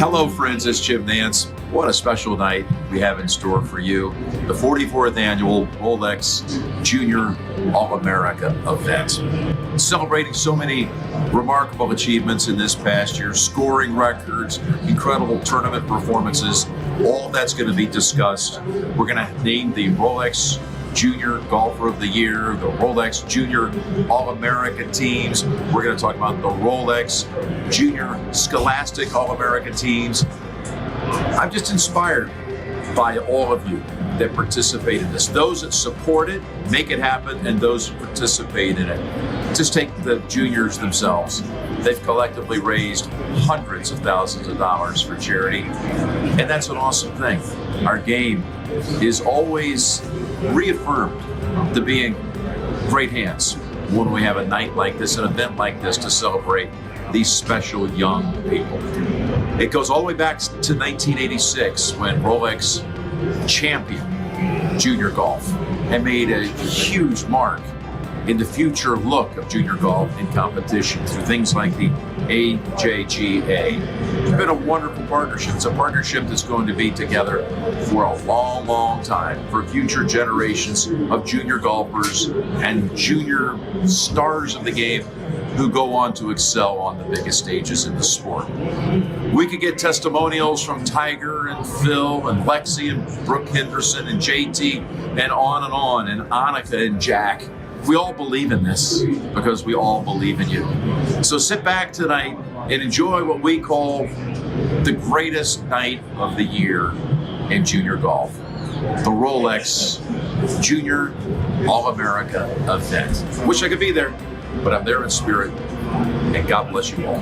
Hello friends, it's Jim Nance. What a special night we have in store for you. The 44th annual Rolex Junior All-America event. Celebrating so many remarkable achievements in this past year, scoring records, incredible tournament performances, all that's going to be discussed. We're going to name the Rolex Junior Golfer of the Year, the Rolex Junior All-America teams. We're going to talk about the Rolex Junior Scholastic All-America teams. I'm just inspired by all of you that participate in this. Those that support it, make it happen, and those who participate in it. Just take the juniors themselves. They've collectively raised hundreds of thousands of dollars for charity, and that's an awesome thing. Our game is always reaffirmed to be in great hands when we have a night like this, an event like this, to celebrate these special young people. It goes all the way back to 1986 when Rolex championed junior golf and made a huge mark in the future look of junior golf in competition through things like the AJGA. It's been a wonderful partnership. It's a partnership that's going to be together for a long, long time, for future generations of junior golfers and junior stars of the game who go on to excel on the biggest stages in the sport. We could get testimonials from Tiger and Phil and Lexi and Brooke Henderson and JT and on, and Annika and Jack. We all believe in this because we all believe in you. So sit back tonight and enjoy what we call the greatest night of the year in junior golf, the Rolex Junior All-America event. Wish I could be there, but I'm there in spirit, and God bless you all.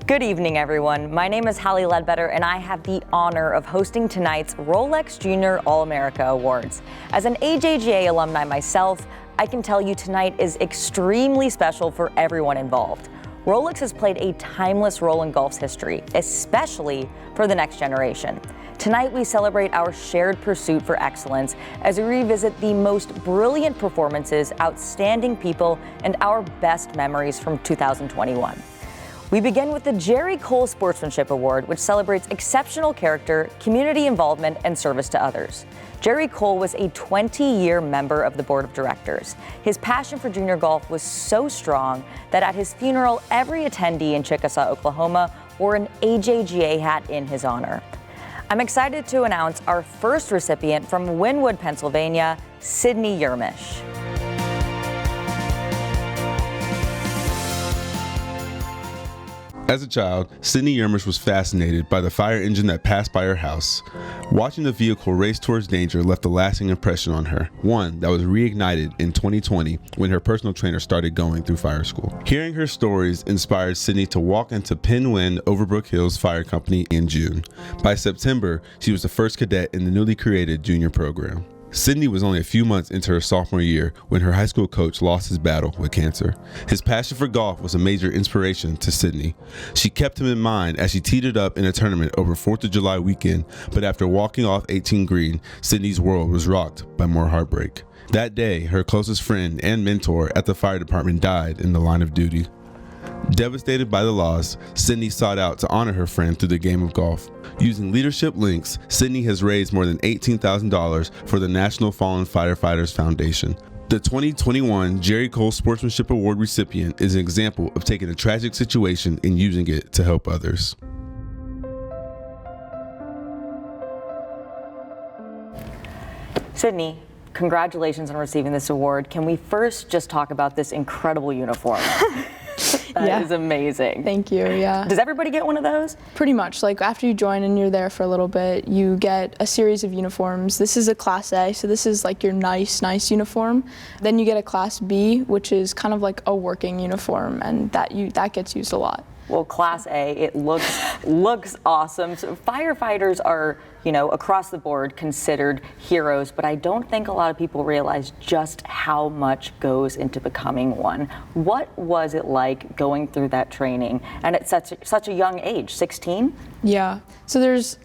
Good evening, everyone. My name is Hallie Ledbetter, and I have the honor of hosting tonight's Rolex Junior All-America Awards. As an AJGA alumni myself, I can tell you tonight is extremely special for everyone involved. Rolex has played a timeless role in golf's history, especially for the next generation. Tonight, we celebrate our shared pursuit for excellence as we revisit the most brilliant performances, outstanding people, and our best memories from 2021. We begin with the Jerry Cole Sportsmanship Award, which celebrates exceptional character, community involvement, and service to others. Jerry Cole was a 20-year member of the board of directors. His passion for junior golf was so strong that at his funeral, every attendee in Chickasaw, Oklahoma, wore an AJGA hat in his honor. I'm excited to announce our first recipient from Wynwood, Pennsylvania, Sydney Yermish. As a child, Sydney Yermish was fascinated by the fire engine that passed by her house. Watching the vehicle race towards danger left a lasting impression on her, one that was reignited in 2020 when her personal trainer started going through fire school. Hearing her stories inspired Sydney to walk into Penn Overbrook Hills Fire Company in June. By September, she was the first cadet in the newly created junior program. Sydney was only a few months into her sophomore year when her high school coach lost his battle with cancer. His passion for golf was a major inspiration to Sydney. She kept him in mind as she teed it up in a tournament over 4th of July weekend, but after walking off 18 green, Sydney's world was rocked by more heartbreak. That day, her closest friend and mentor at the fire department died in the line of duty. Devastated by the loss, Sydney sought out to honor her friend through the game of golf. Using leadership links, Sydney has raised more than $18,000 for the National Fallen Firefighters Foundation. The 2021 Jerry Cole Sportsmanship Award recipient is an example of taking a tragic situation and using it to help others. Sydney, congratulations on receiving this award. Can we first just talk about this incredible uniform? That is amazing. Thank you, yeah. Does everybody get one of those? Pretty much. Like after you join and you're there for a little bit, you get a series of uniforms. This is a Class A, so this is like your nice uniform. Then you get a Class B, which is kind of like a working uniform, and that gets used a lot. Well, Class A, it looks awesome. So firefighters are, across the board considered heroes, but I don't think a lot of people realize just how much goes into becoming one. What was it like going through that training, and at such a young age, 16? Yeah. So there's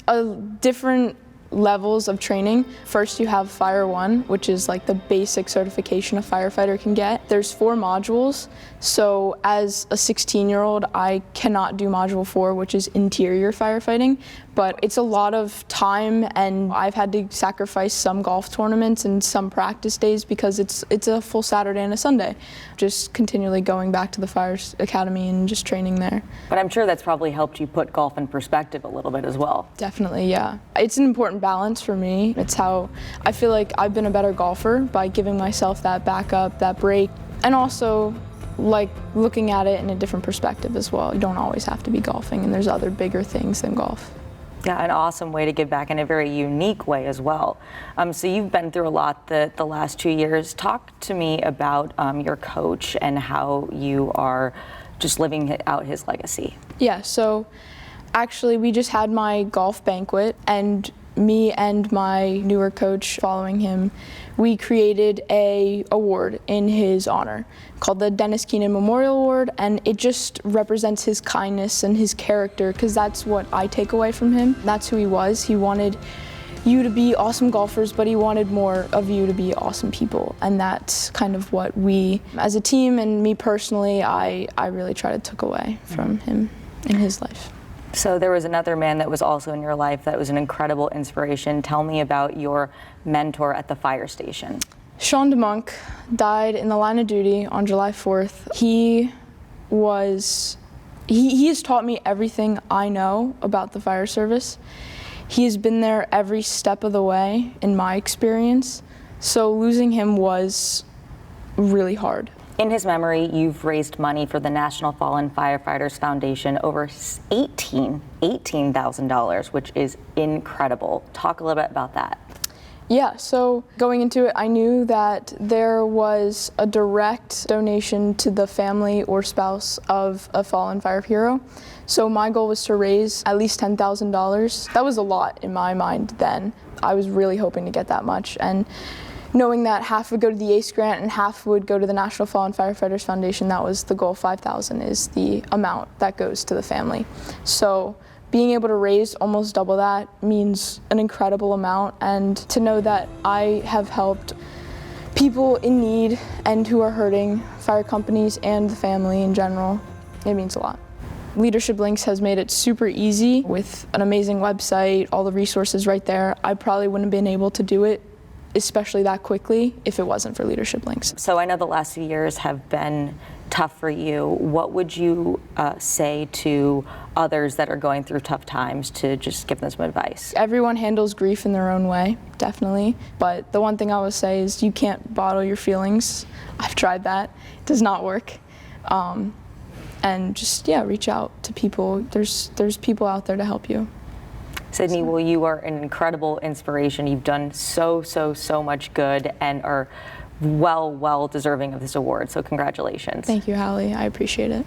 different levels of training. First you have Fire 1, which is like the basic certification a firefighter can get. There's 4 modules. So as a 16-year-old, I cannot do module 4, which is interior firefighting, but it's a lot of time, and I've had to sacrifice some golf tournaments and some practice days because it's a full Saturday and a Sunday. Just continually going back to the fire academy and just training there. But I'm sure that's probably helped you put golf in perspective a little bit as well. Definitely, yeah. It's an important balance for me. It's how I feel like I've been a better golfer by giving myself that backup, that break, and also like looking at it in a different perspective as well. You don't always have to be golfing, and there's other bigger things than golf. Yeah, an awesome way to give back in a very unique way as well. So you've been through a lot the last 2 years. Talk to me about your coach and how you are just living out his legacy. Yeah, so actually we just had my golf banquet, and me and my newer coach following him, we created a award in his honor called the Dennis Keenan Memorial Award, and it just represents his kindness and his character, because that's what I take away from him. That's who he was. He wanted you to be awesome golfers, but he wanted more of you to be awesome people, and that's kind of what we as a team and me personally, I really try to take away from him in his life. So there was another man that was also in your life that was an incredible inspiration. Tell me about your mentor at the fire station. Sean DeMonk died in the line of duty on July 4th. He has taught me everything I know about the fire service. He has been there every step of the way in my experience. So losing him was really hard. In his memory, you've raised money for the National Fallen Firefighters Foundation, over $18,000, which is incredible. Talk a little bit about that. Yeah, so going into it, I knew that there was a direct donation to the family or spouse of a fallen fire hero. So my goal was to raise at least $10,000. That was a lot in my mind then. I was really hoping to get that much. And knowing that half would go to the ACE grant and half would go to the National Fallen Firefighters Foundation, that was the goal. $5,000 is the amount that goes to the family. So being able to raise almost double that means an incredible amount, and to know that I have helped people in need and who are hurting, fire companies and the family in general, it means a lot. Leadership Links has made it super easy with an amazing website, all the resources right there. I probably wouldn't have been able to do it, especially that quickly, if it wasn't for Leadership Links. So I know the last few years have been tough for you. What would you say to others that are going through tough times to just give them some advice? Everyone handles grief in their own way, definitely. But the one thing I would say is you can't bottle your feelings. I've tried that. It does not work. And just, reach out to people. There's people out there to help you. Sydney, well, you are an incredible inspiration. You've done so much good and are well deserving of this award. So congratulations. Thank you, Hallie. I appreciate it.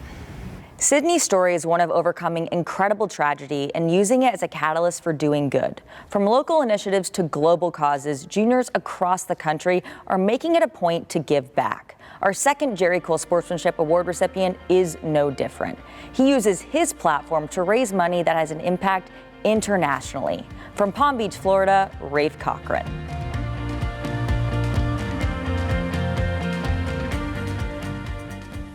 Sydney's story is one of overcoming incredible tragedy and using it as a catalyst for doing good. From local initiatives to global causes, juniors across the country are making it a point to give back. Our second Jerry Cole Sportsmanship Award recipient is no different. He uses his platform to raise money that has an impact internationally. From Palm Beach, Florida, Rafe Cochran.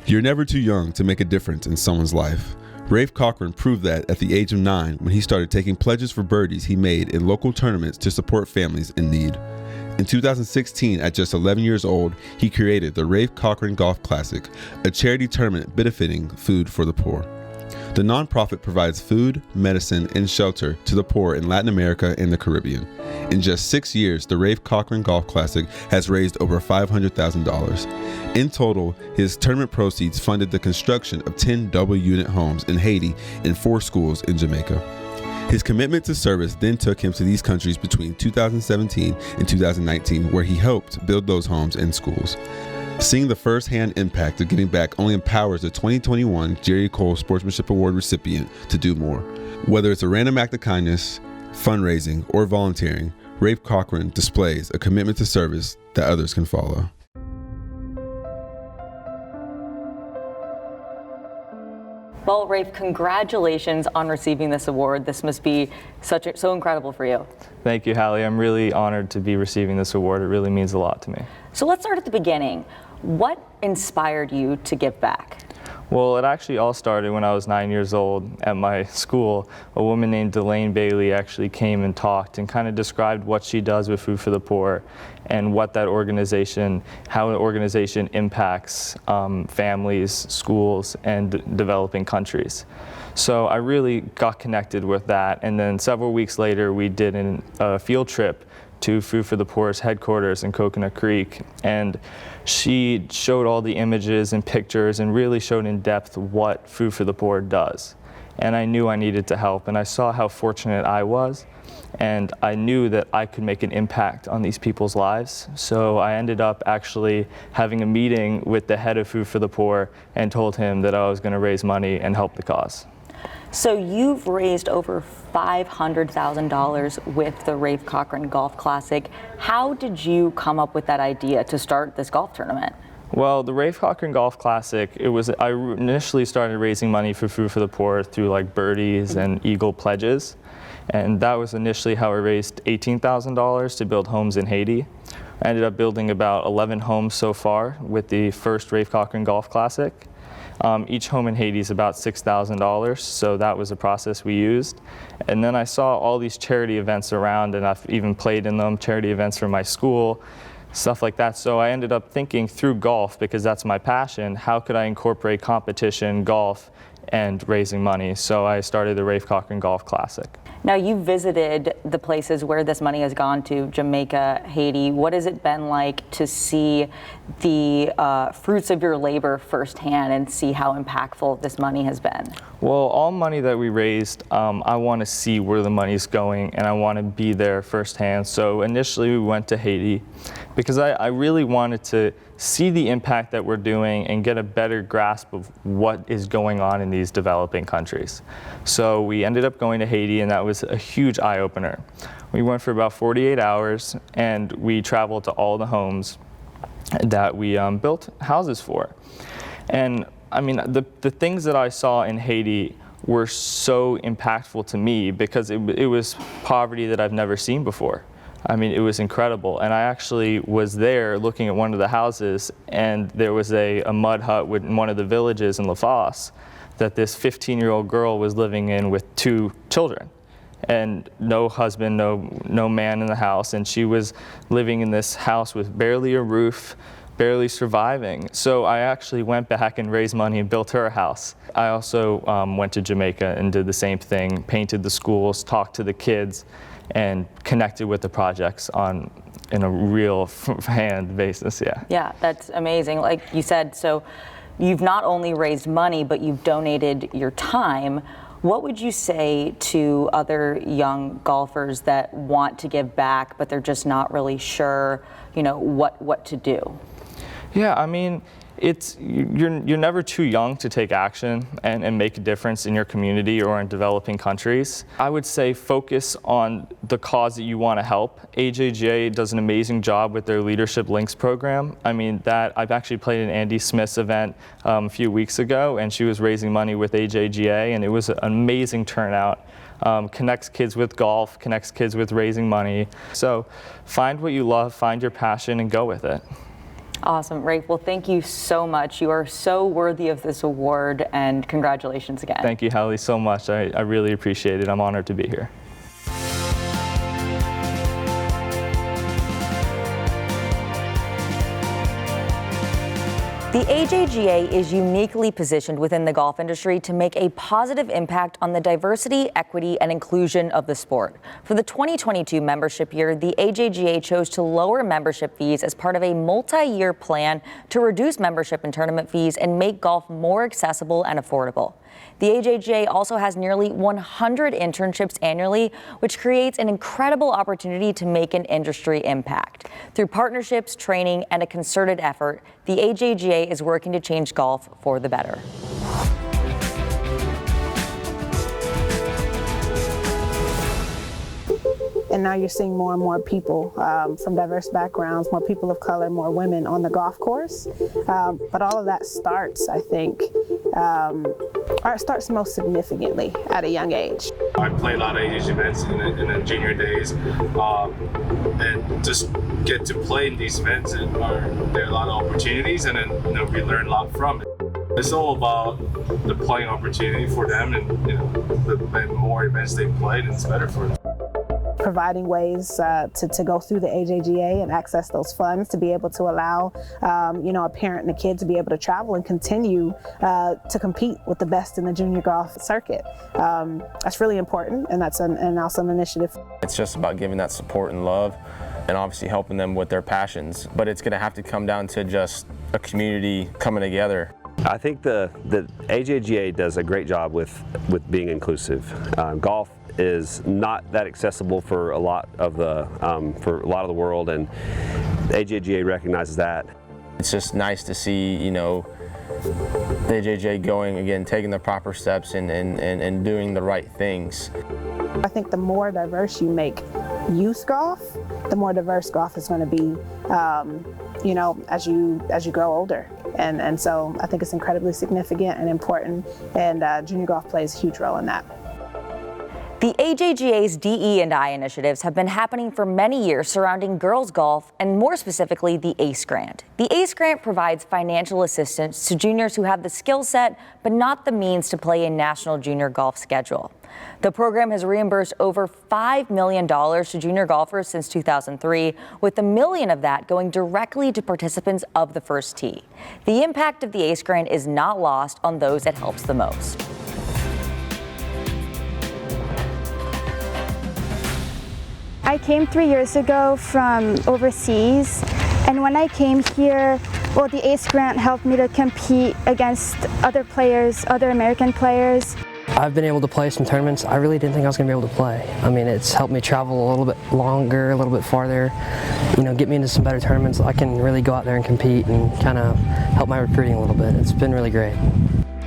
You're never too young to make a difference in someone's life. Rafe Cochran proved that at the age of 9 when he started taking pledges for birdies he made in local tournaments to support families in need. In 2016, at just 11 years old, he created the Rafe Cochran Golf Classic, a charity tournament benefiting food for the poor. The nonprofit provides food, medicine, and shelter to the poor in Latin America and the Caribbean. In just 6 years, the Rafe Cochran Golf Classic has raised over $500,000. In total, his tournament proceeds funded the construction of 10 double-unit homes in Haiti and 4 schools in Jamaica. His commitment to service then took him to these countries between 2017 and 2019, where he helped build those homes and schools. Seeing the first-hand impact of giving back only empowers the 2021 Jerry Cole Sportsmanship Award recipient to do more. Whether it's a random act of kindness, fundraising, or volunteering, Rafe Cochran displays a commitment to service that others can follow. Well, Rafe, congratulations on receiving this award. This must be so incredible for you. Thank you, Hallie. I'm really honored to be receiving this award. It really means a lot to me. So let's start at the beginning. What inspired you to give back? Well, it actually all started when I was 9 years old at my school. A woman named Delane Bailey actually came and talked and kind of described what she does with Food for the Poor and what that organization, how an organization impacts families, schools, and developing countries. So I really got connected with that, and then several weeks later we did a field trip to Food for the Poor's headquarters in Coconut Creek, and she showed all the images and pictures and really showed in depth what Food for the Poor does. And I knew I needed to help, and I saw how fortunate I was, and I knew that I could make an impact on these people's lives. So I ended up actually having a meeting with the head of Food for the Poor and told him that I was going to raise money and help the cause. So you've raised over $500,000 with the Rafe Cochran Golf Classic. How did you come up with that idea to start this golf tournament? Well, the Rafe Cochran Golf Classic, I initially started raising money for Food for the Poor through like birdies and Eagle pledges. And that was initially how I raised $18,000 to build homes in Haiti. I ended up building about 11 homes so far with the first Rafe Cochran Golf Classic. Each home in Haiti is about $6,000, so that was a process we used. And then I saw all these charity events around, and I've even played in them, charity events for my school, stuff like that. So I ended up thinking through golf, because that's my passion, how could I incorporate competition, golf, and raising money? So I started the Rafe Cochran Golf Classic. Now, you visited the places where this money has gone to, Jamaica, Haiti. What has it been like to see the fruits of your labor firsthand and see how impactful this money has been? Well, all money that we raised, I want to see where the money's going, and I want to be there firsthand. So initially we went to Haiti because I really wanted to see the impact that we're doing and get a better grasp of what is going on in these developing countries. So we ended up going to Haiti, and that was a huge eye-opener. We went for about 48 hours, and we traveled to all the homes that we built houses for. And I mean, the things that I saw in Haiti were so impactful to me because it was poverty that I've never seen before. I mean, it was incredible. And I actually was there looking at one of the houses, and there was a mud hut in one of the villages in La Fosse that this 15-year-old girl was living in with 2 children. And no husband, no man in the house. And she was living in this house with barely a roof, barely surviving. So I actually went back and raised money and built her a house. I also went to Jamaica and did the same thing, painted the schools, talked to the kids, and connected with the projects in a real hand basis, yeah. Yeah, that's amazing. Like you said, so you've not only raised money, but you've donated your time. What would you say to other young golfers that want to give back, but they're just not really sure, what to do? Yeah, I mean, You're never too young to take action and make a difference in your community or in developing countries. I would say focus on the cause that you want to help. AJGA does an amazing job with their Leadership Links program. I mean, I've actually played in Andy Smith's event a few weeks ago, and she was raising money with AJGA, and it was an amazing turnout. Connects kids with golf, connects kids with raising money. So find what you love, find your passion, and go with it. Awesome, Rafe. Well, thank you so much. You are so worthy of this award, and congratulations again. Thank you, Hallie, so much. I really appreciate it. I'm honored to be here. The AJGA is uniquely positioned within the golf industry to make a positive impact on the diversity, equity, and inclusion of the sport. For the 2022 membership year, the AJGA chose to lower membership fees as part of a multi-year plan to reduce membership and tournament fees and make golf more accessible and affordable. The AJGA also has nearly 100 internships annually, which creates an incredible opportunity to make an industry impact. Through partnerships, training, and a concerted effort, the AJGA is working to change golf for the better. And now you're seeing more and more people from diverse backgrounds, more people of color, more women on the golf course. But all of that starts, I think, or it starts most significantly at a young age. I played a lot of age events in the junior days, and just get to play in these events, and there are a lot of opportunities, and then we learn a lot from it. It's all about the playing opportunity for them, and the more events they play, then it's better for them. Providing ways to go through the AJGA and access those funds to be able to allow a parent and a kid to be able to travel and continue to compete with the best in the junior golf circuit. That's really important, and that's an awesome initiative. It's just about giving that support and love, and obviously helping them with their passions. But it's going to have to come down to just a community coming together. I think the AJGA does a great job with being inclusive. Golf is not that accessible for a lot of the world, and the AJGA recognizes that. It's just nice to see, the AJGA going again, taking the proper steps and doing the right things. I think the more diverse you make youth golf, the more diverse golf is going to be, as you grow older. And so I think it's incredibly significant and important, and junior golf plays a huge role in that. The AJGA's DE&I initiatives have been happening for many years surrounding girls golf, and more specifically, the ACE Grant. The ACE Grant provides financial assistance to juniors who have the skill set but not the means to play a national junior golf schedule. The program has reimbursed over $5 million to junior golfers since 2003, with $1 million of that going directly to participants of the first tee. The impact of the ACE Grant is not lost on those it helps the most. I came 3 years ago from overseas, and when I came here, the ACE Grant helped me to compete against other players, other American players. I've been able to play some tournaments. I really didn't think I was going to be able to play. I mean, it's helped me travel a little bit longer, a little bit farther, get me into some better tournaments. I can really go out there and compete and kind of help my recruiting a little bit. It's been really great.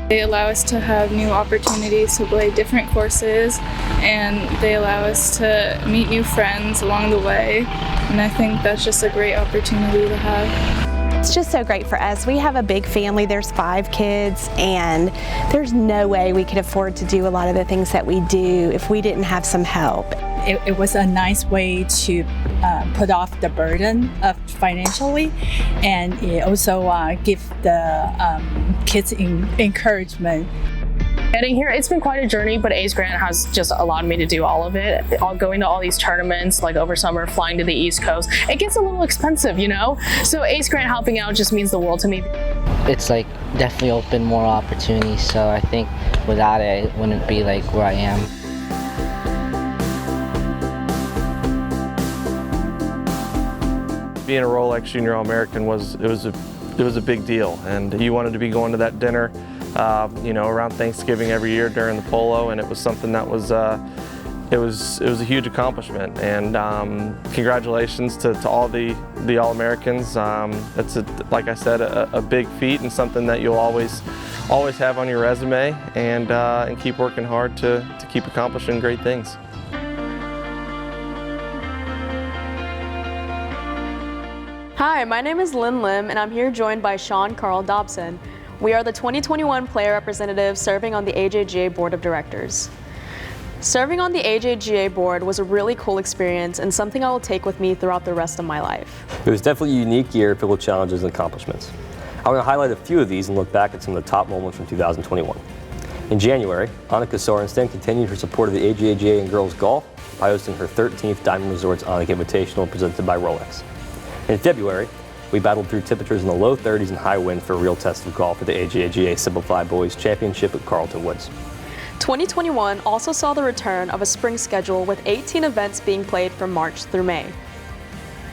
They allow us to have new opportunities to play different courses, and they allow us to meet new friends along the way, and I think that's just a great opportunity to have. It's just so great for us. We have a big family, there's 5 kids, and there's no way we could afford to do a lot of the things that we do if we didn't have some help. It was a nice way to put off the burden of financially, and it also give the kids encouragement. Getting here, it's been quite a journey, but ACE Grant has just allowed me to do all of it. Going to all these tournaments, like over summer, flying to the East Coast, it gets a little expensive, So ACE Grant helping out just means the world to me. It's definitely opened more opportunities, so I think without it, it wouldn't be where I am. Being a Rolex Junior All-American was a big deal, and you wanted to be going to that dinner, around Thanksgiving every year during the polo, and it was something that was it was a huge accomplishment, and congratulations to all the All-Americans. It's like I said, a big feat and something that you'll always have on your resume, and keep working hard to keep accomplishing great things. Hi, my name is Lynn Lim, and I'm here joined by Sean Carl Dobson. We are the 2021 player representatives serving on the AJGA Board of Directors. Serving on the AJGA board was a really cool experience and something I will take with me throughout the rest of my life. It was definitely a unique year filled with challenges and accomplishments. I want to highlight a few of these and look back at some of the top moments from 2021. In January, Annika Sorenstam continued her support of the AJGA in girls golf by hosting her 13th Diamond Resorts Annika Invitational presented by Rolex. In February, we battled through temperatures in the low 30s and high wind for a real test of golf at the AJGA Simplified Boys Championship at Carlton Woods. 2021 also saw the return of a spring schedule with 18 events being played from March through May.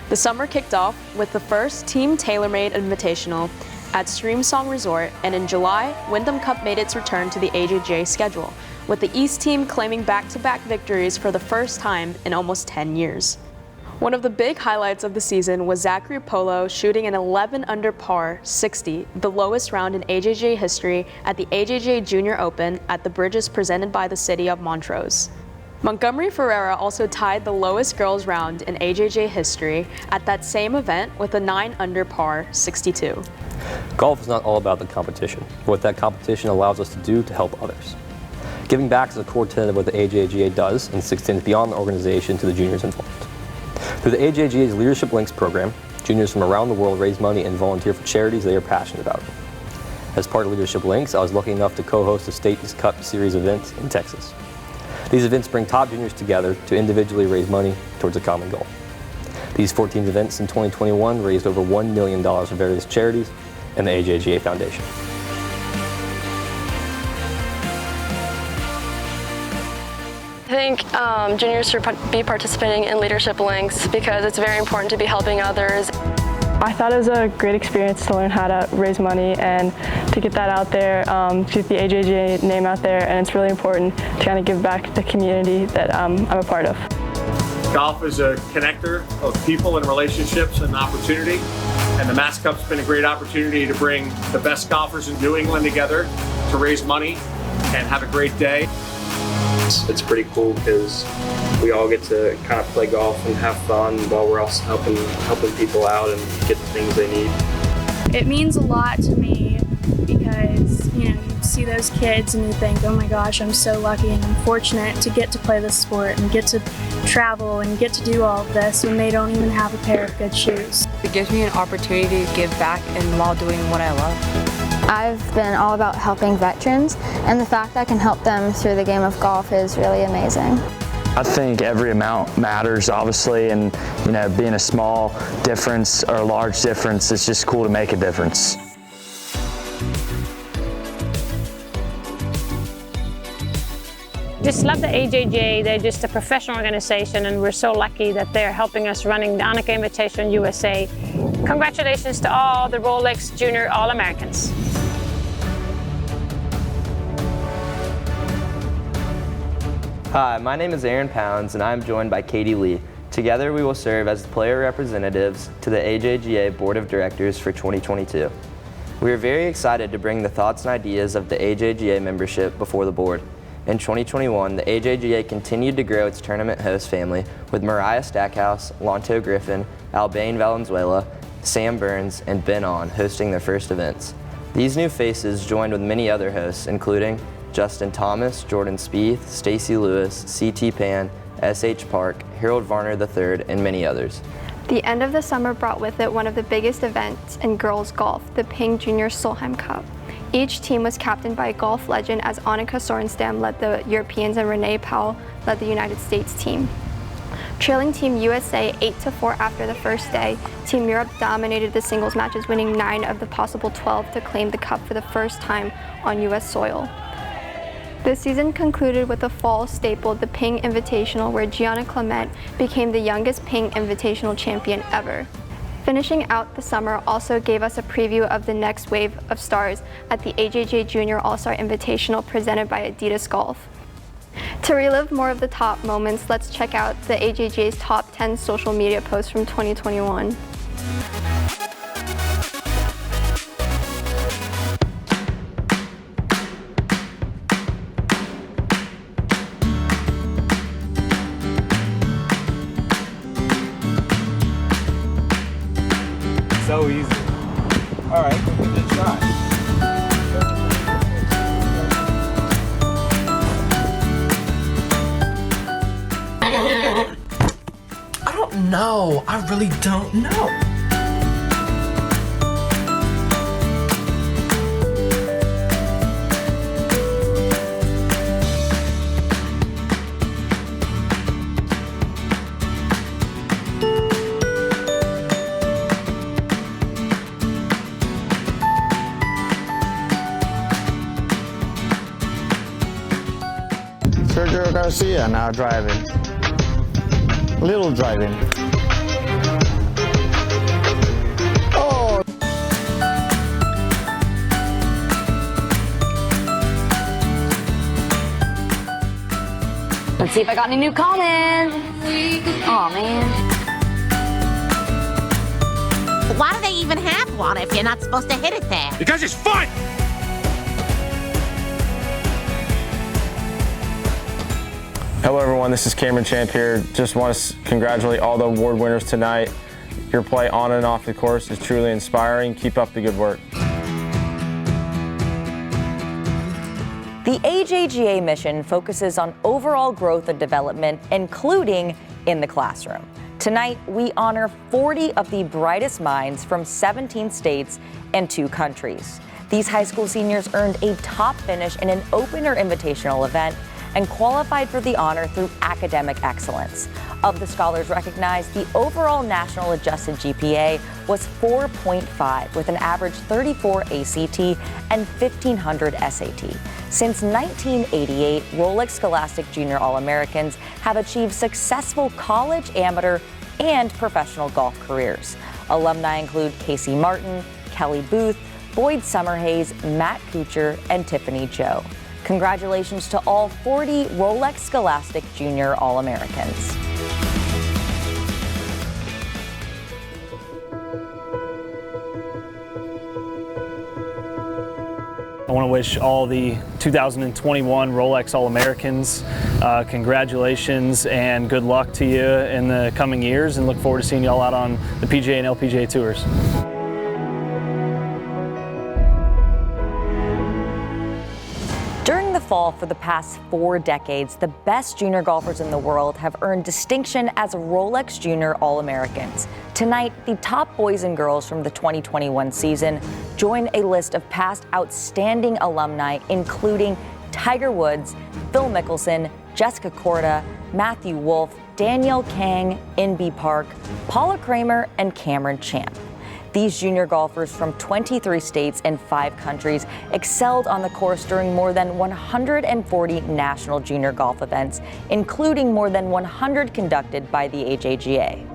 The summer kicked off with the first Team TaylorMade Invitational at Streamsong Resort, and in July, Wyndham Cup made its return to the AJGA schedule, with the East team claiming back-to-back victories for the first time in almost 10 years. One of the big highlights of the season was Zachary Polo shooting an 11 under par 60, the lowest round in AJGA history at the AJGA Junior Open at the Bridges presented by the city of Montrose. Montgomery Ferreira also tied the lowest girls round in AJGA history at that same event with a 9 under par 62. Golf is not all about the competition, but what that competition allows us to do to help others. Giving back is a core tenet of what the AJGA does and extends beyond the organization to the juniors involved. Through the AJGA's Leadership Links program, juniors from around the world raise money and volunteer for charities they are passionate about. As part of Leadership Links, I was lucky enough to co-host a State Cup Series event in Texas. These events bring top juniors together to individually raise money towards a common goal. These 14 events in 2021 raised over $1 million for various charities and the AJGA Foundation. I think juniors should be participating in Leadership Links because it's very important to be helping others. I thought it was a great experience to learn how to raise money and to get that out there, to get the AJGA name out there, and it's really important to kind of give back to the community that I'm a part of. Golf is a connector of people and relationships and opportunity, and the Mass Cup's been a great opportunity to bring the best golfers in New England together to raise money and have a great day. It's pretty cool because we all get to kind of play golf and have fun while we're also helping people out and get the things they need. It means a lot to me because, you see those kids and you think, oh my gosh, I'm so lucky and I'm fortunate to get to play this sport and get to travel and get to do all of this when they don't even have a pair of good shoes. It gives me an opportunity to give back and while doing what I love. I've been all about helping veterans, and the fact that I can help them through the game of golf is really amazing. I think every amount matters, obviously, and being a small difference or a large difference, it's just cool to make a difference. Just love the AJGA. They're just a professional organization, and we're so lucky that they're helping us running the Annika Invitation USA. Congratulations to all the Rolex Junior All-Americans. Hi, my name is Aaron Pounds, and I'm joined by Katie Lee. Together we will serve as the player representatives to the AJGA Board of Directors for 2022. We are very excited to bring the thoughts and ideas of the AJGA membership before the board. In 2021, the AJGA continued to grow its tournament host family with Mariah Stackhouse, Lonto Griffin, Albane Valenzuela, Sam Burns, and Ben On hosting their first events. These new faces joined with many other hosts, including Justin Thomas, Jordan Spieth, Stacey Lewis, C.T. Pan, S.H. Park, Harold Varner III, and many others. The end of the summer brought with it one of the biggest events in girls golf, the Ping Junior Solheim Cup. Each team was captained by a golf legend as Annika Sorenstam led the Europeans and Renee Powell led the United States team. Trailing Team USA 8-4 after the first day, Team Europe dominated the singles matches, winning 9 of the possible 12 to claim the cup for the first time on U.S. soil. The season concluded with a fall staple, the Ping Invitational, where Gianna Clement became the youngest Ping Invitational champion ever. Finishing out the summer also gave us a preview of the next wave of stars at the AJGA Junior All-Star Invitational presented by Adidas Golf. To relive more of the top moments, let's check out the AJGA's top 10 social media posts from 2021. So easy. All right, good shot. I don't know. I really don't know. Sergio Garcia now driving. Little driving. Oh! Let's see if I got any new comments. Oh man. Why do they even have one if you're not supposed to hit it there? Because it's fun! Hello everyone, this is Cameron Champ here. Just want to congratulate all the award winners tonight. Your play on and off the course is truly inspiring. Keep up the good work. The AJGA mission focuses on overall growth and development, including in the classroom. Tonight, we honor 40 of the brightest minds from 17 states and 2 countries. These high school seniors earned a top finish in an open or invitational event and qualified for the honor through academic excellence. Of the scholars recognized, the overall national adjusted GPA was 4.5 with an average 34 ACT and 1,500 SAT. Since 1988, Rolex Scholastic Junior All-Americans have achieved successful college, amateur, and professional golf careers. Alumni include Casey Martin, Kelly Booth, Boyd Summerhays, Matt Kuchar, and Tiffany Joe. Congratulations to all 40 Rolex Scholastic Junior All-Americans. I want to wish all the 2021 Rolex All-Americans congratulations and good luck to you in the coming years, and look forward to seeing you all out on the PGA and LPGA tours. During the fall for the past 4 decades, the best junior golfers in the world have earned distinction as Rolex Junior All-Americans. Tonight, the top boys and girls from the 2021 season join a list of past outstanding alumni, including Tiger Woods, Phil Mickelson, Jessica Korda, Matthew Wolff, Danielle Kang, Inbee Park, Paula Kramer, and Cameron Champ. These junior golfers from 23 states and 5 countries excelled on the course during more than 140 national junior golf events, including more than 100 conducted by the AJGA.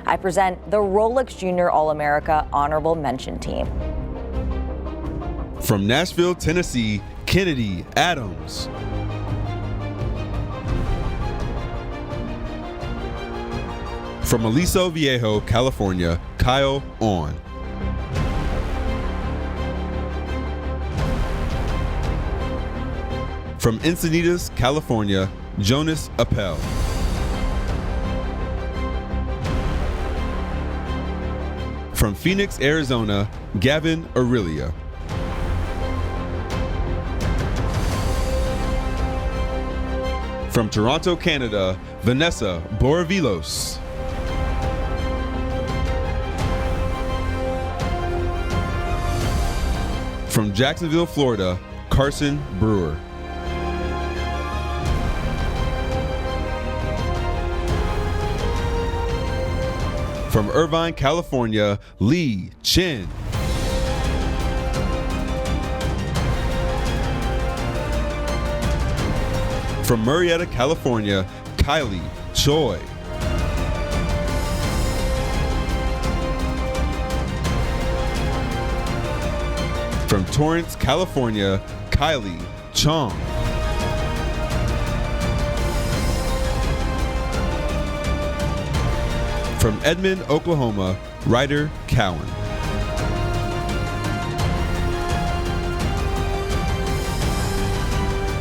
I present the Rolex Junior All-America Honorable Mention Team. From Nashville, Tennessee, Kennedy Adams. From Aliso Viejo, California, Kyle On. From Encinitas, California, Jonas Appel. From Phoenix, Arizona, Gavin Aurelia. From Toronto, Canada, Vanessa Boravilos. From Jacksonville, Florida, Carson Brewer. From Irvine, California, Lee Chen. From Murrieta, California, Kylie Choi. From Torrance, California, Kylie Chong. From Edmond, Oklahoma, Ryder Cowan.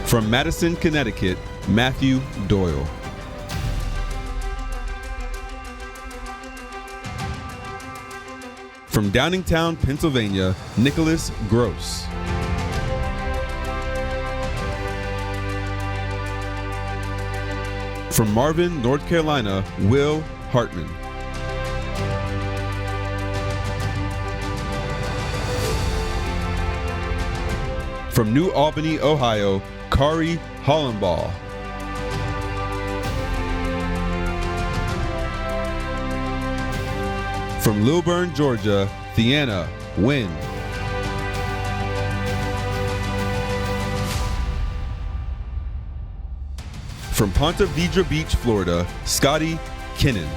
From Madison, Connecticut, Matthew Doyle. From Downingtown, Pennsylvania, Nicholas Gross. From Marvin, North Carolina, Will Hartman. From New Albany, Ohio, Kari Hollenball. From Lilburn, Georgia, Theana Wynn. From Ponte Vedra Beach, Florida, Scotty Kinnan.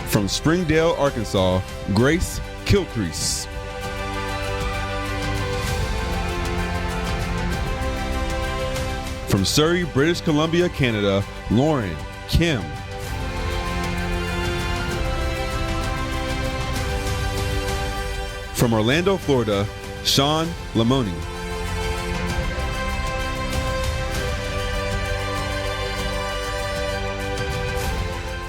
From Springdale, Arkansas, Grace Kilcrease. From Surrey, British Columbia, Canada, Lauren Kim. From Orlando, Florida, Sean Lamoni.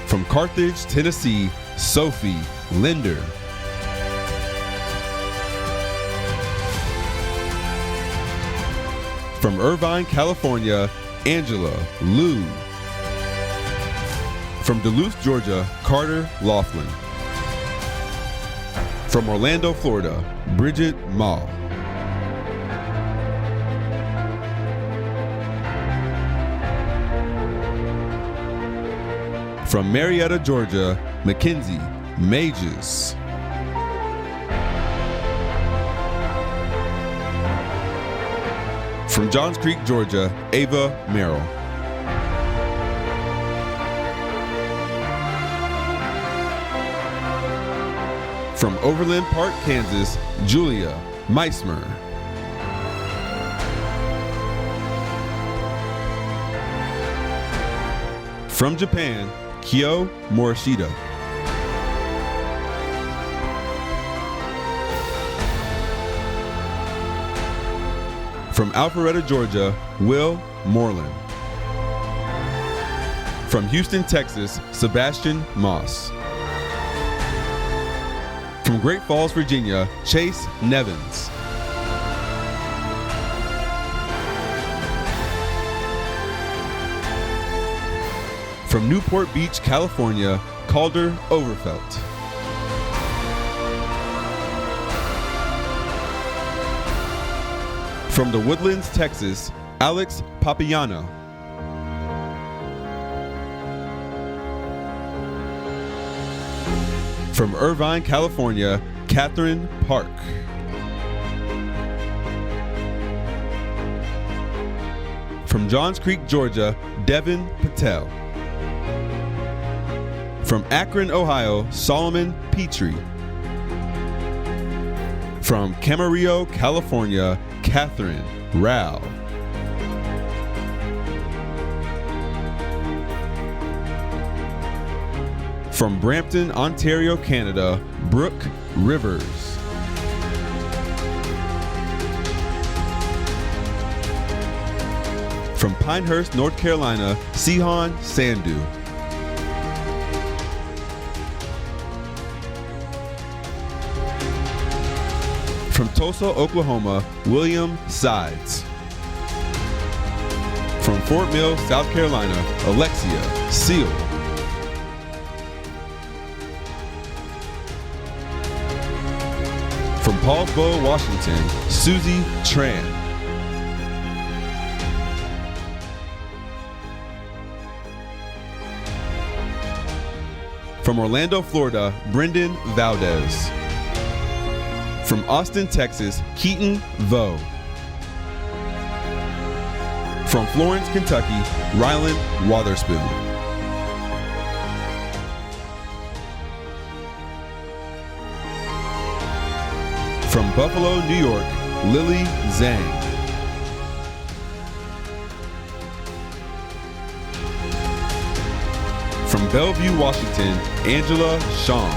From Carthage, Tennessee, Sophie Linder. From Irvine, California, Angela Liu. From Duluth, Georgia, Carter Laughlin. From Orlando, Florida, Bridget Ma. From Marietta, Georgia, Mackenzie Mages. From Johns Creek, Georgia, Ava Merrill. From Overland Park, Kansas, Julia Meismer. From Japan, Kyo Morishita. From Alpharetta, Georgia, Will Moreland. From Houston, Texas, Sebastian Moss. From Great Falls, Virginia, Chase Nevins. From Newport Beach, California, Calder Overfelt. From the Woodlands, Texas, Alex Papiano. From Irvine, California, Catherine Park. From Johns Creek, Georgia, Devin Patel. From Akron, Ohio, Solomon Petrie. From Camarillo, California, Catherine Rao. From Brampton, Ontario, Canada, Brooke Rivers. From Pinehurst, North Carolina, Sihan Sandhu. From Tulsa, Oklahoma, William Sides. From Fort Mill, South Carolina, Alexia Seal. From Paulsbo, Washington, Susie Tran. From Orlando, Florida, Brendan Valdez. From Austin, Texas, Keaton Vo. From Florence, Kentucky, Rylan Wotherspoon. From Buffalo, New York, Lily Zhang. From Bellevue, Washington, Angela Shaw.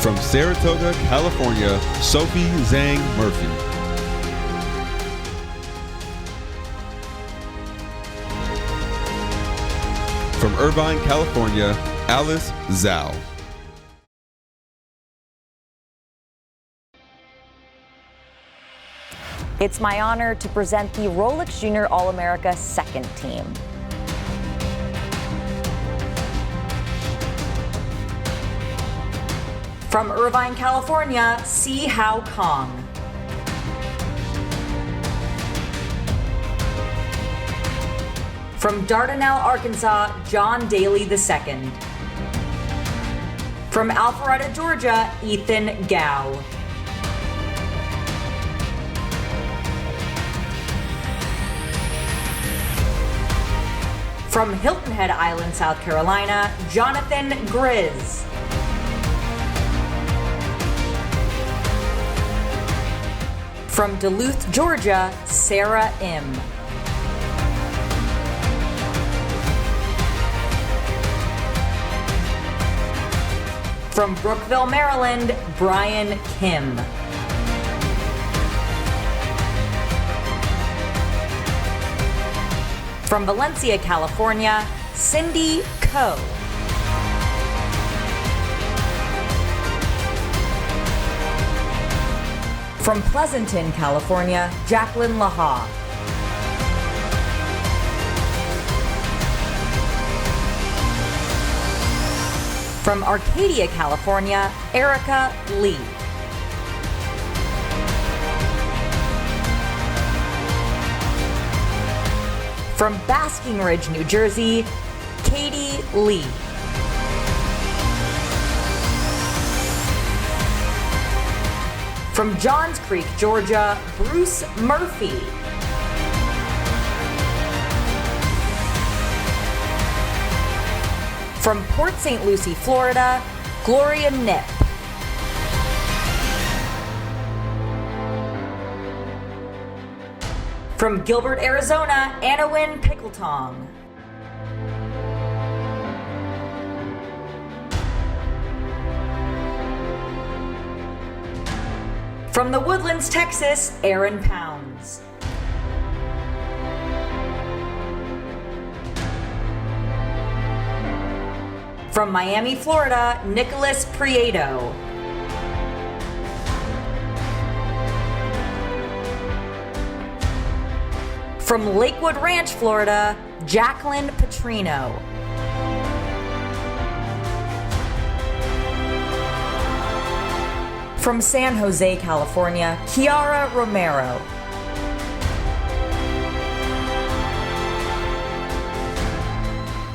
From Saratoga, California, Sophie Zhang Murphy. From Irvine, California, Alice Zhao. It's my honor to present the Rolex Junior All-America second team. From Irvine, California, Si Hao Kong. From Dardanelle, Arkansas, John Daly II. From Alpharetta, Georgia, Ethan Gow. From Hilton Head Island, South Carolina, Jonathan Grizz. From Duluth, Georgia, Sarah M. From Brookville, Maryland, Brian Kim. From Valencia, California, Cindy Coe. From Pleasanton, California, Jacqueline Laha. From Arcadia, California, Erica Lee. From Basking Ridge, New Jersey, Katie Lee. From Johns Creek, Georgia, Bruce Murphy. From Port St. Lucie, Florida, Gloria Nip. From Gilbert, Arizona, Annawyn Pickletong. From the Woodlands, Texas, Aaron Pounds. From Miami, Florida, Nicholas Prieto. From Lakewood Ranch, Florida, Jacqueline Petrino. From San Jose, California, Kiara Romero.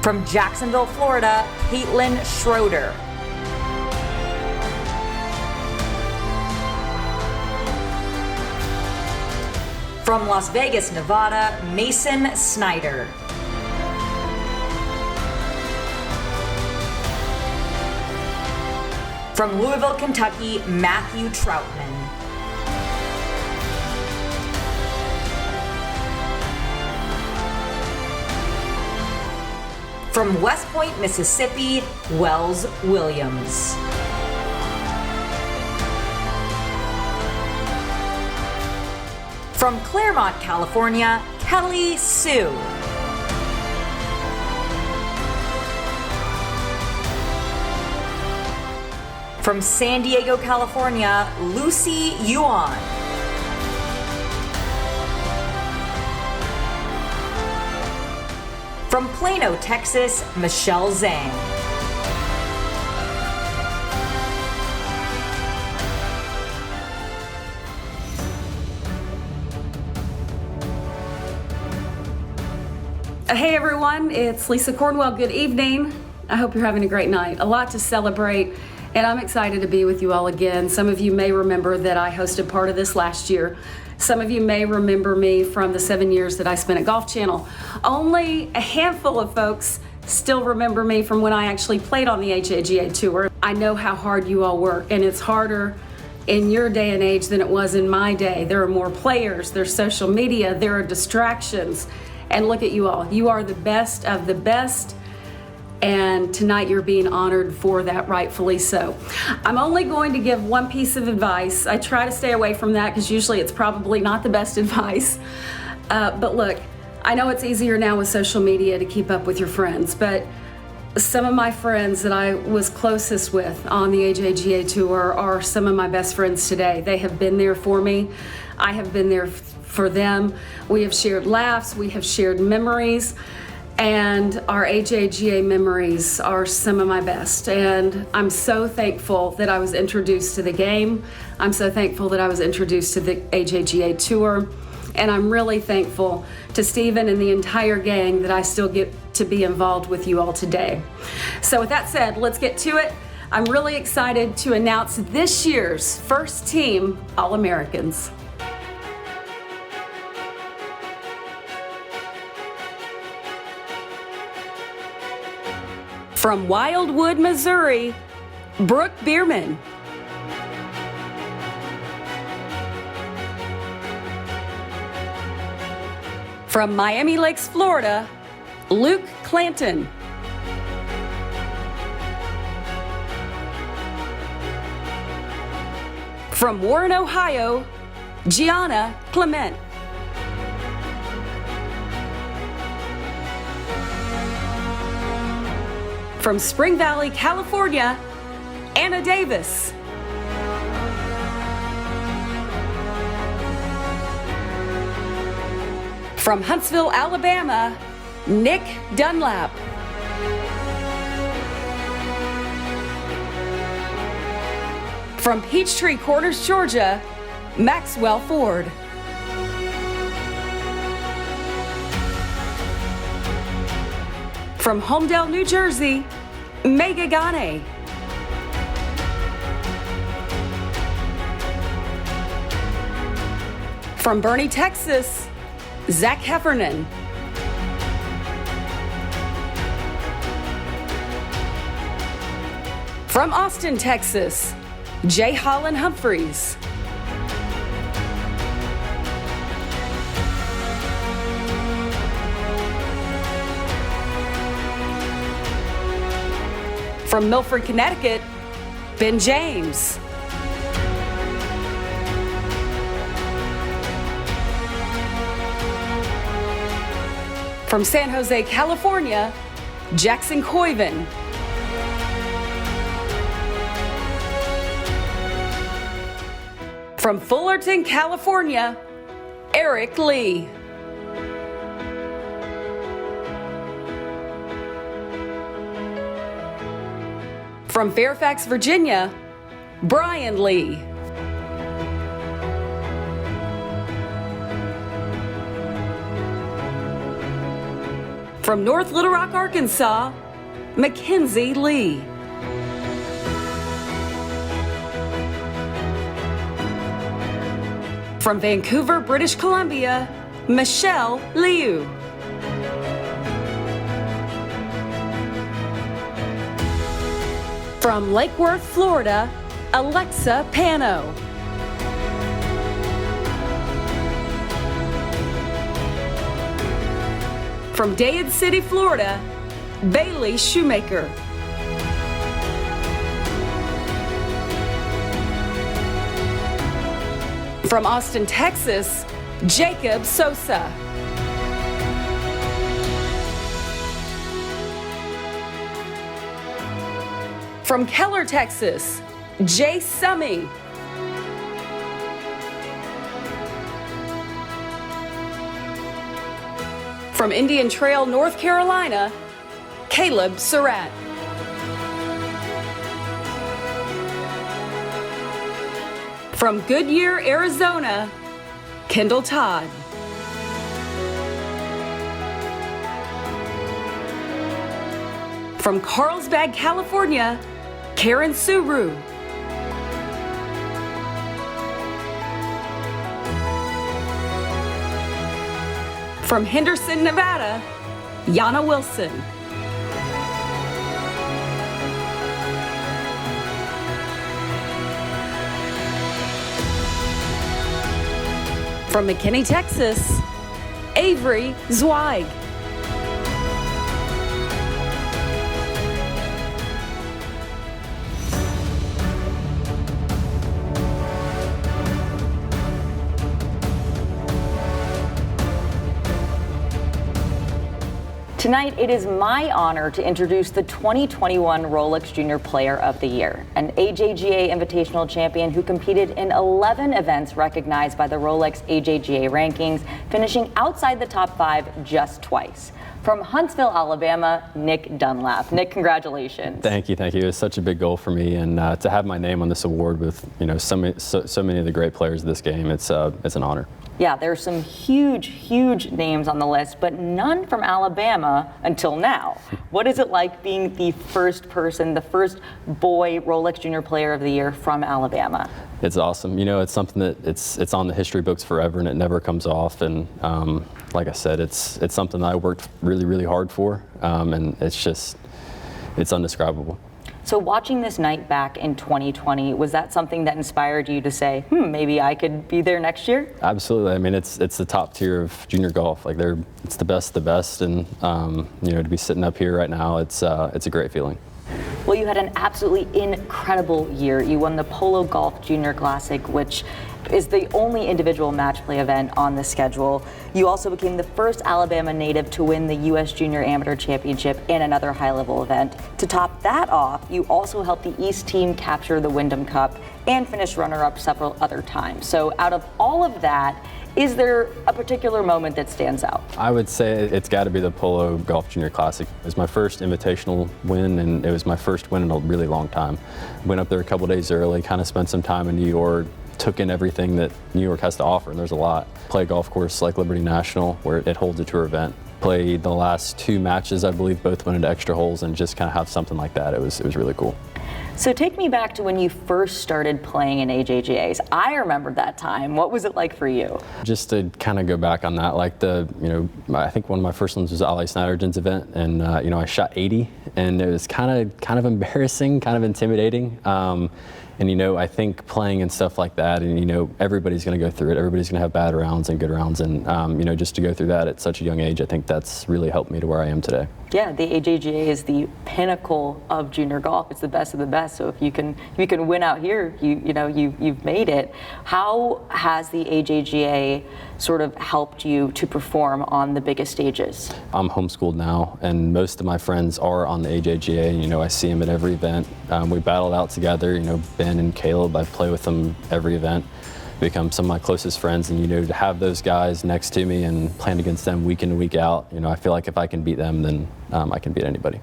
From Jacksonville, Florida, Caitlin Schroeder. From Las Vegas, Nevada, Mason Snyder. From Louisville, Kentucky, Matthew Troutman. From West Point, Mississippi, Wells Williams. From Claremont, California, Kelly Sue. From San Diego, California, Lucy Yuan. From Plano, Texas, Michelle Zhang. Hey everyone, it's Lisa Cornwell. Good evening. I hope you're having a great night. A lot to celebrate, and I'm excited to be with you all again. Some of you may remember that I hosted part of this last year. Some of you may remember me from the 7 years that I spent at Golf Channel. Only a handful of folks still remember me from when I actually played on the AJGA tour. I know how hard you all work, and it's harder in your day and age than it was in my day. There are more players, there's social media, there are distractions. And look at you all. You are the best of the best. And tonight you're being honored for that, rightfully so. I'm only going to give one piece of advice. I try to stay away from that because usually it's probably not the best advice. But look, I know it's easier now with social media to keep up with your friends, but some of my friends that I was closest with on the AJGA tour are some of my best friends today. They have been there for me. I have been there for them. We have shared laughs, we have shared memories. And our AJGA memories are some of my best. And I'm so thankful that I was introduced to the game. I'm so thankful that I was introduced to the AJGA tour. And I'm really thankful to Stephen and the entire gang that I still get to be involved with you all today. So with that said, let's get to it. I'm really excited to announce this year's first team All-Americans. From Wildwood, Missouri, Brooke Bierman. From Miami Lakes, Florida, Luke Clanton. From Warren, Ohio, Gianna Clement. From Spring Valley, California, Anna Davis. From Huntsville, Alabama, Nick Dunlap. From Peachtree Corners, Georgia, Maxwell Ford. From Homedale, New Jersey, Mega Gane. From Bernie, Texas, Zach Heffernan. From Austin, Texas, Jay Holland Humphreys. From Milford, Connecticut, Ben James. From San Jose, California, Jackson Coyven. From Fullerton, California, Eric Lee. From Fairfax, Virginia, Brian Lee. From North Little Rock, Arkansas, Mackenzie Lee. From Vancouver, British Columbia, Michelle Liu. From Lake Worth, Florida, Alexa Pano. From Dade City, Florida, Bailey Shoemaker. From Austin, Texas, Jacob Sosa. From Keller, Texas, Jay Summy. From Indian Trail, North Carolina, Caleb Surratt. From Goodyear, Arizona, Kendall Todd. From Carlsbad, California, Karen Suru. From Henderson, Nevada, Yana Wilson. From McKinney, Texas, Avery Zweig. Tonight, it is my honor to introduce the 2021 Rolex Junior Player of the Year, an AJGA Invitational champion who competed in 11 events recognized by the Rolex AJGA rankings, finishing outside the top 5 just twice. From Huntsville, Alabama, Nick Dunlap. Nick, congratulations. Thank you. It was such a big goal for me, and to have my name on this award with so many of the great players of this game, it's an honor. Yeah, there's some huge names on the list, but none from Alabama until now. What is it like being the first person, the first boy Rolex Junior Player of the Year from Alabama? It's awesome. It's something that it's on the history books forever, and it never comes off. And like I said, it's something that I worked really hard for, and it's undescribable. So watching this night back in 2020, was that something that inspired you to say, maybe I could be there next year? Absolutely. I mean, it's the top tier of junior golf. Like it's the best of the best, and to be sitting up here right now, it's a great feeling. Well, you had an absolutely incredible year. You won the Polo Golf Junior Classic, which is the only individual match play event on the schedule. You also became the first Alabama native to win the U.S. Junior Amateur Championship and another high-level event. To top that off, you also helped the East team capture the Wyndham Cup and finish runner-up several other times. So out of all of that, is there a particular moment that stands out? I would say it's got to be the Polo Golf Junior Classic. It was my first invitational win, and it was my first win in a really long time. Went up there a couple days early, kind of spent some time in New York, took in everything that New York has to offer, and there's a lot. Play a golf course like Liberty National, where it holds a tour event. Played the last 2 matches, I believe, both went into extra holes, and just kind of have something like that. It was really cool. So take me back to when you first started playing in AJGAs. I remember that time. What was it like for you? Just to kind of go back on that, like I think one of my first ones was Ollie Snyderton's event, and I shot 80, and it was kind of embarrassing, kind of intimidating. And I think playing and stuff like that, and everybody's going to go through it. Everybody's going to have bad rounds and good rounds, and just to go through that at such a young age, I think that's really helped me to where I am today. Yeah, the AJGA is the pinnacle of junior golf. It's the best of the best. So if you can win out here, you've made it. How has the AJGA sort of helped you to perform on the biggest stages? I'm homeschooled now, and most of my friends are on the AJGA. I see them at every event. We battled out together. Ben and Caleb, I play with them every event. Become some of my closest friends, and to have those guys next to me and playing against them week in and week out, I feel like if I can beat them, then I can beat anybody.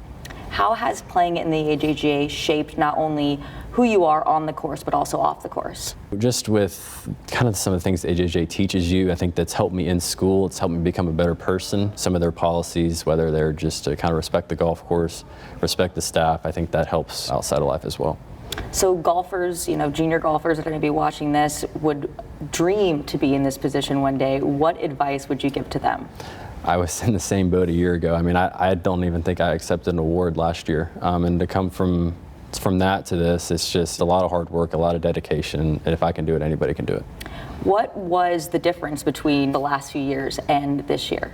How has playing in the AJGA shaped not only who you are on the course, but also off the course? Just with kind of some of the things the AJGA teaches you, I think that's helped me in school. It's helped me become a better person. Some of their policies, whether they're just to kind of respect the golf course, respect the staff, I think that helps outside of life as well. So golfers, junior golfers that are going to be watching this would dream to be in this position one day. What advice would you give to them? I was in the same boat a year ago. I mean, I don't even think I accepted an award last year. And to come from that to this, it's just a lot of hard work, a lot of dedication. And if I can do it, anybody can do it. What was the difference between the last few years and this year?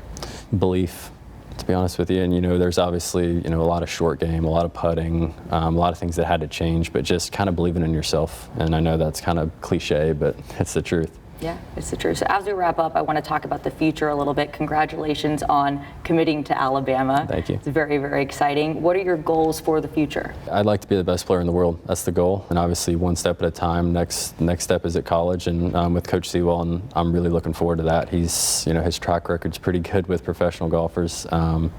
Belief, to be honest with you. And there's obviously a lot of short game, a lot of putting, a lot of things that had to change, but just kind of believing in yourself. And I know that's kind of cliche, but it's the truth. Yeah, it's the truth. So as we wrap up, I want to talk about the future a little bit. Congratulations on committing to Alabama. Thank you. It's very, very exciting. What are your goals for the future? I'd like to be the best player in the world. That's the goal. And obviously one step at a time. Next step is at college, and with Coach Sewell, and I'm really looking forward to that. He's, his track record's pretty good with professional golfers. So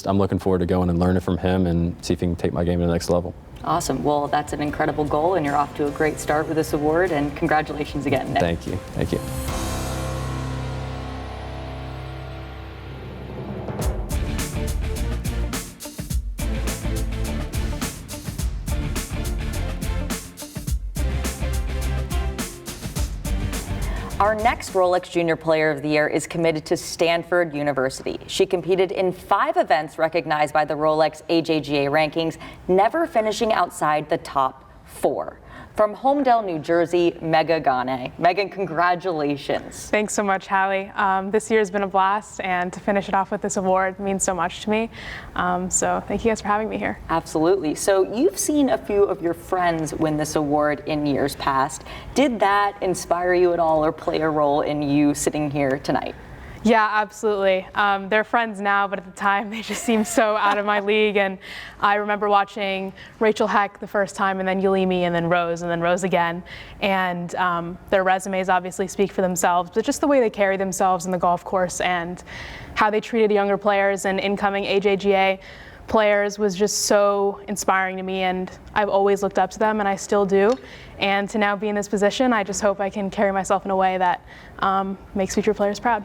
I'm looking forward to going and learning from him and see if he can take my game to the next level. Awesome. Well, that's an incredible goal, and you're off to a great start with this award, and congratulations again, Nick. Thank you. Thank you. Our next Rolex Junior Player of the Year is committed to Stanford University. She competed in 5 events recognized by the Rolex AJGA rankings, never finishing outside the top 4. From Homedale, New Jersey, Megan Gane. Megan, congratulations. Thanks so much, Hallie. This year has been a blast, and to finish it off with this award means so much to me. So thank you guys for having me here. Absolutely. So you've seen a few of your friends win this award in years past. Did that inspire you at all or play a role in you sitting here tonight? Yeah, absolutely. They're friends now, but at the time they just seemed so out of my league. And I remember watching Rachel Heck the first time, and then Yulimi, and then Rose again. And their resumes obviously speak for themselves, but just the way they carry themselves in the golf course and how they treated younger players and incoming AJGA players was just so inspiring to me, and I've always looked up to them, and I still do. And to now be in this position, I just hope I can carry myself in a way that makes future players proud.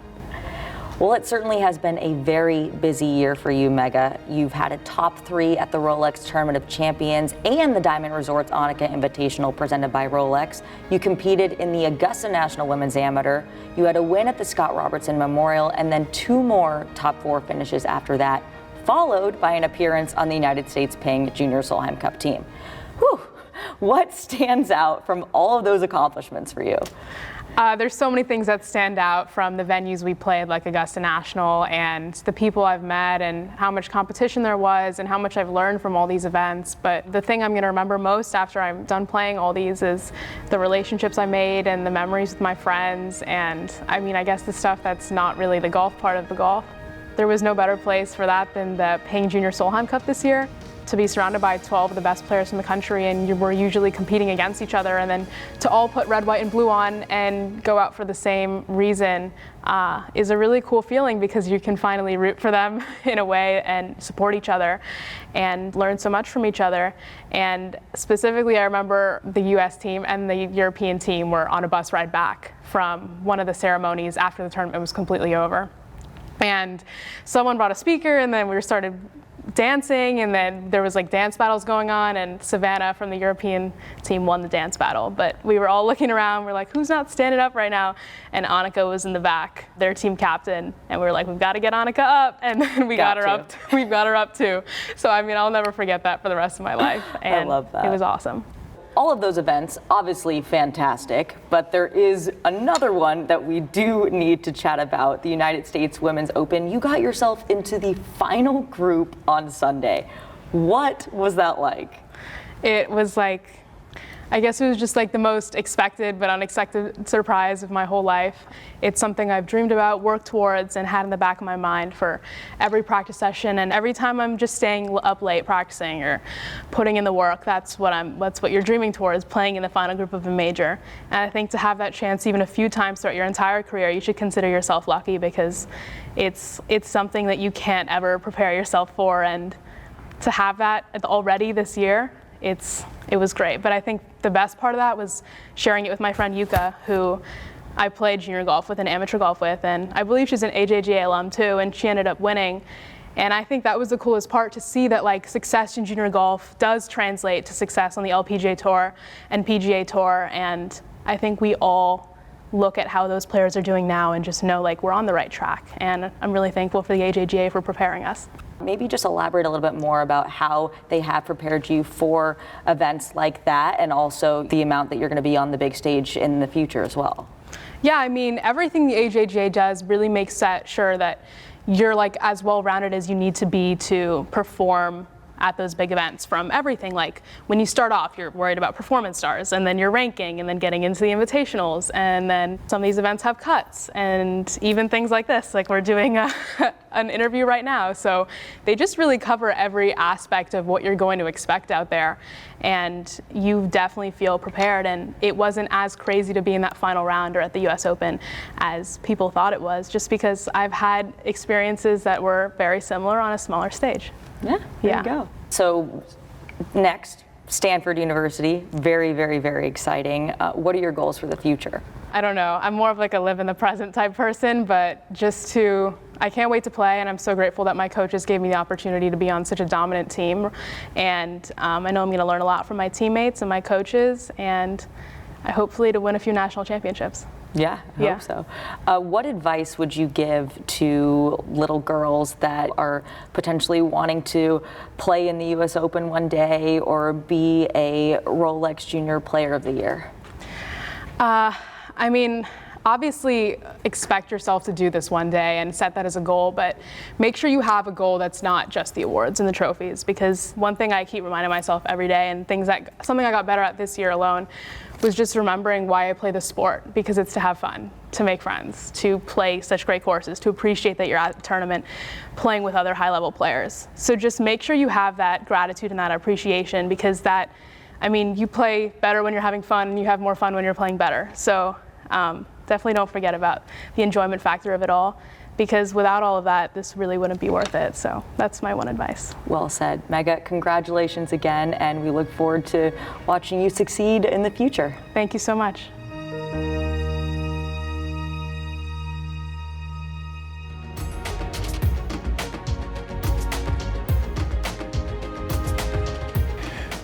Well, it certainly has been a very busy year for you, Mega. You've had a top 3 at the Rolex Tournament of Champions and the Diamond Resorts Annika Invitational presented by Rolex. You competed in the Augusta National Women's Amateur. You had a win at the Scott Robertson Memorial, and then 2 more top 4 finishes after that, followed by an appearance on the United States Ping Junior Solheim Cup team. Whew. What stands out from all of those accomplishments for you? There's so many things that stand out from the venues we played, like Augusta National, and the people I've met, and how much competition there was, and how much I've learned from all these events. But the thing I'm going to remember most after I'm done playing all these is the relationships I made and the memories with my friends, and I guess the stuff that's not really the golf part of the golf. There was no better place for that than the Ping Junior Solheim Cup this year. To be surrounded by 12 of the best players in the country, and we're usually competing against each other, and then to all put red, white, and blue on and go out for the same reason is a really cool feeling, because you can finally root for them in a way and support each other and learn so much from each other. And specifically, I remember the US team and the European team were on a bus ride back from one of the ceremonies after the tournament was completely over. And someone brought a speaker, and then we started dancing, and then there was like dance battles going on, and Savannah from the European team won the dance battle. But we were all looking around, we're like, who's not standing up right now? And Annika was in the back, their team captain, and we were like, we've got to get Annika up, and then we got her up. We've got her up too. So I'll never forget that for the rest of my life. And I love that. It was awesome. All of those events, obviously fantastic, but there is another one that we do need to chat about, the United States Women's Open. You got yourself into the final group on Sunday. What was that like? It was like, I guess it was just like the most expected but unexpected surprise of my whole life. It's something I've dreamed about, worked towards, and had in the back of my mind for every practice session, and every time I'm just staying up late practicing or putting in the work, that's what you're dreaming towards, playing in the final group of a major. And I think to have that chance even a few times throughout your entire career, you should consider yourself lucky, because it's something that you can't ever prepare yourself for, and to have that already this year, it was great. But I think the best part of that was sharing it with my friend Yuka, who I played junior golf with and amateur golf with, and I believe she's an AJGA alum too, and she ended up winning. And I think that was the coolest part, to see that like success in junior golf does translate to success on the LPGA Tour and PGA Tour, and I think we all look at how those players are doing now and just know like we're on the right track, and I'm really thankful for the AJGA for preparing us. Maybe just elaborate a little bit more about how they have prepared you for events like that, and also the amount that you're going to be on the big stage in the future as well. Yeah, everything the AJGA does really makes sure that you're like as well-rounded as you need to be to perform at those big events, from everything like when you start off, you're worried about performance stars, and then your ranking, and then getting into the invitationals, and then some of these events have cuts, and even things like this, like we're doing an interview right now. So they just really cover every aspect of what you're going to expect out there, and you definitely feel prepared. And it wasn't as crazy to be in that final round or at the US Open as people thought it was, just because I've had experiences that were very similar on a smaller stage. Yeah, there you go. So next, Stanford University, very, very, very exciting. What are your goals for the future? I don't know. I'm more of like a live in the present type person, but I can't wait to play, and I'm so grateful that my coaches gave me the opportunity to be on such a dominant team. And I know I'm going to learn a lot from my teammates and my coaches, and hopefully to win a few national championships. Yeah, I hope so. What advice would you give to little girls that are potentially wanting to play in the U.S. Open one day or be a Rolex Junior Player of the Year? I mean, obviously expect yourself to do this one day and set that as a goal, but make sure you have a goal that's not just the awards and the trophies, because one thing I keep reminding myself every day, and something I got better at this year alone, was just remembering why I play the sport, because it's to have fun, to make friends, to play such great courses, to appreciate that you're at a tournament playing with other high-level players. So just make sure you have that gratitude and that appreciation, because you play better when you're having fun, and you have more fun when you're playing better. So definitely don't forget about the enjoyment factor of it all, because without all of that, this really wouldn't be worth it. So that's my one advice. Well said. Megha, congratulations again, and we look forward to watching you succeed in the future. Thank you so much.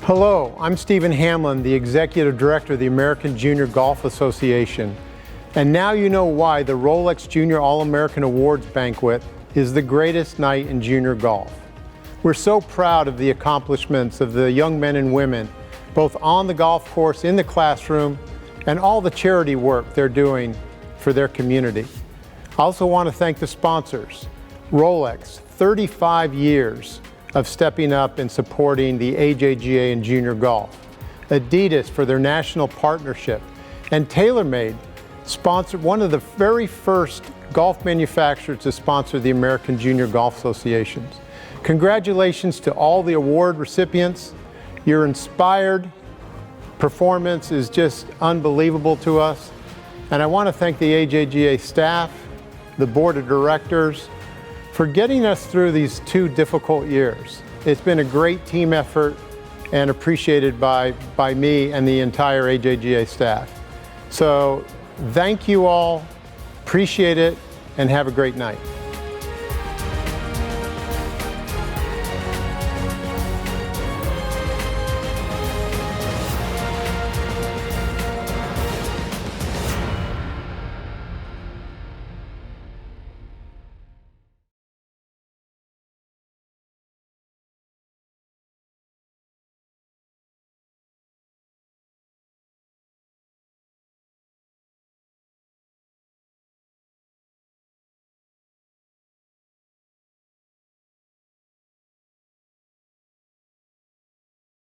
Hello, I'm Stephen Hamlin, the Executive Director of the American Junior Golf Association. And now you know why the Rolex Junior All-American Awards Banquet is the greatest night in junior golf. We're so proud of the accomplishments of the young men and women, both on the golf course, in the classroom, and all the charity work they're doing for their community. I also want to thank the sponsors. Rolex, 35 years of stepping up and supporting the AJGA in junior golf. Adidas for their national partnership, and TaylorMade, sponsored one of the very first golf manufacturers to sponsor the American Junior Golf Associations. Congratulations to all the award recipients. Your inspired performance is just unbelievable to us. And I want to thank the AJGA staff, the board of directors, for getting us through these 2 difficult years. It's been a great team effort and appreciated by me and the entire AJGA staff. So thank you all, appreciate it, and have a great night.